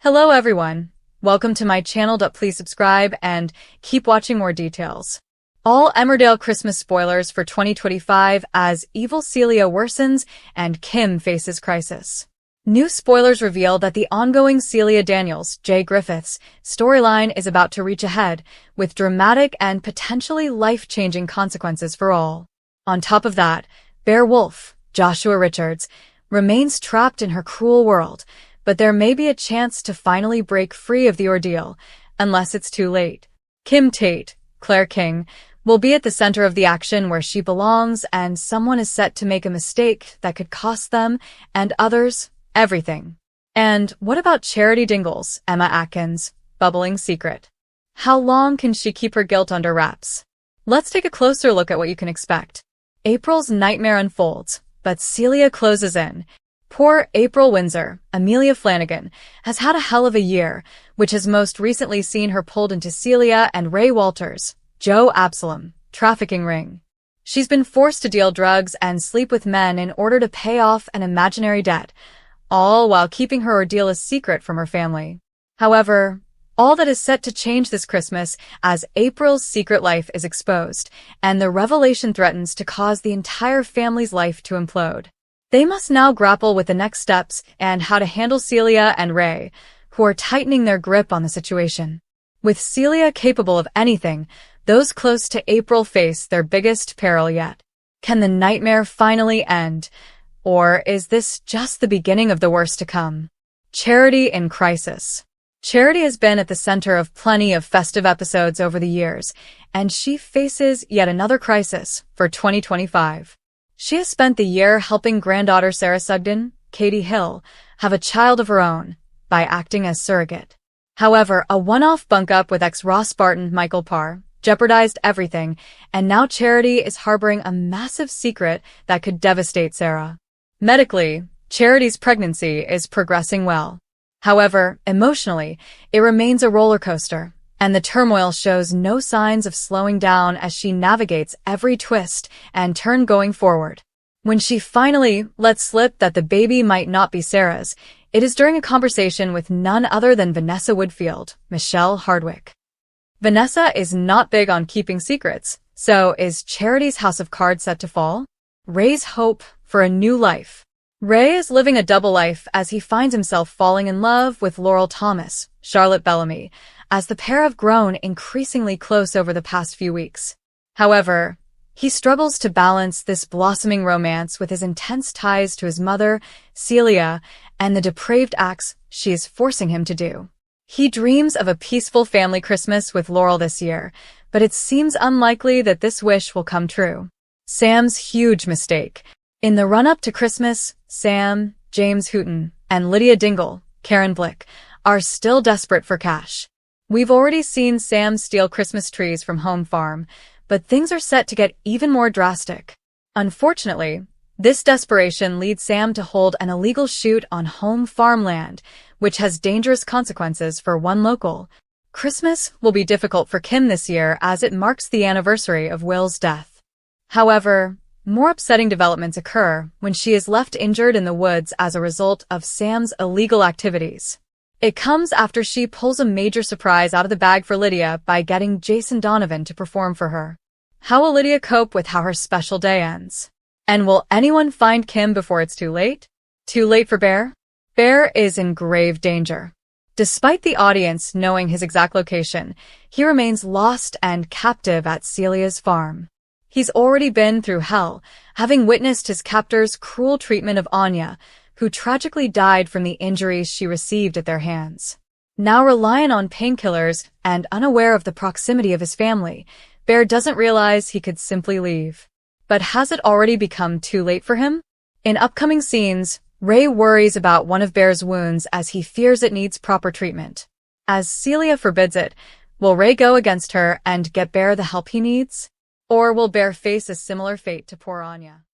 Hello everyone. Welcome to my channel. Please subscribe and keep watching more details. All Emmerdale Christmas spoilers for 2025 as evil Celia worsens and Kim faces crisis. New spoilers reveal that the ongoing Celia Daniels, J. Griffiths storyline is about to reach a head, with dramatic and potentially life-changing consequences for all. On top of that, Bear Wolf, Joshua Richards, remains trapped in her cruel world, but there may be a chance to finally break free of the ordeal, unless it's too late. Kim Tate, Claire King, will be at the center of the action where she belongs, and someone is set to make a mistake that could cost them, and others, everything. And what about Charity Dingle's, Emma Atkins, bubbling secret? How long can she keep her guilt under wraps? Let's take a closer look at what you can expect. April's nightmare unfolds, but Celia closes in. Poor April Windsor, Amelia Flanagan, has had a hell of a year, which has most recently seen her pulled into Celia and Ray Walters, Joe Absalom, trafficking ring. She's been forced to deal drugs and sleep with men in order to pay off an imaginary debt, all while keeping her ordeal a secret from her family. However, all that is set to change this Christmas as April's secret life is exposed, and the revelation threatens to cause the entire family's life to implode. They must now grapple with the next steps and how to handle Celia and Ray, who are tightening their grip on the situation. With Celia capable of anything, those close to April face their biggest peril yet. Can the nightmare finally end, or is this just the beginning of the worst to come? Charity in crisis. Charity has been at the center of plenty of festive episodes over the years, and she faces yet another crisis for 2025. She has spent the year helping granddaughter Sarah Sugden, Katie Hill, have a child of her own by acting as surrogate. However, a one-off bunk-up with ex-Ross Barton Michael Parr jeopardized everything, and now Charity is harboring a massive secret that could devastate Sarah. Medically, Charity's pregnancy is progressing well. However, emotionally, it remains a roller coaster, and the turmoil shows no signs of slowing down as she navigates every twist and turn going forward. When she finally lets slip that the baby might not be Sarah's, it is during a conversation with none other than Vanessa Woodfield, Michelle Hardwick. Vanessa is not big on keeping secrets, so is Charity's house of cards set to fall? Ray's hope for a new life. Ray is living a double life as he finds himself falling in love with Laurel Thomas, Charlotte Bellamy, as the pair have grown increasingly close over the past few weeks. However, he struggles to balance this blossoming romance with his intense ties to his mother, Celia, and the depraved acts she is forcing him to do. He dreams of a peaceful family Christmas with Laurel this year, but it seems unlikely that this wish will come true. Sam's huge mistake. In the run-up to Christmas, Sam, James Hooton, and Lydia Dingle, Karen Blick, are still desperate for cash. We've already seen Sam steal Christmas trees from Home Farm, but things are set to get even more drastic. Unfortunately, this desperation leads Sam to hold an illegal shoot on home farmland, which has dangerous consequences for one local. Christmas will be difficult for Kim this year as it marks the anniversary of Will's death. However, more upsetting developments occur when she is left injured in the woods as a result of Sam's illegal activities. It comes after she pulls a major surprise out of the bag for Lydia by getting Jason Donovan to perform for her. How will Lydia cope with how her special day ends? And will anyone find Kim before it's too late? Too late for Bear? Bear is in grave danger. Despite the audience knowing his exact location, he remains lost and captive at Celia's farm. He's already been through hell, having witnessed his captor's cruel treatment of Anya, who tragically died from the injuries she received at their hands. Now reliant on painkillers and unaware of the proximity of his family, Bear doesn't realize he could simply leave. But has it already become too late for him? In upcoming scenes, Ray worries about one of Bear's wounds as he fears it needs proper treatment. As Celia forbids it, will Ray go against her and get Bear the help he needs? Or will Bear face a similar fate to poor Anya?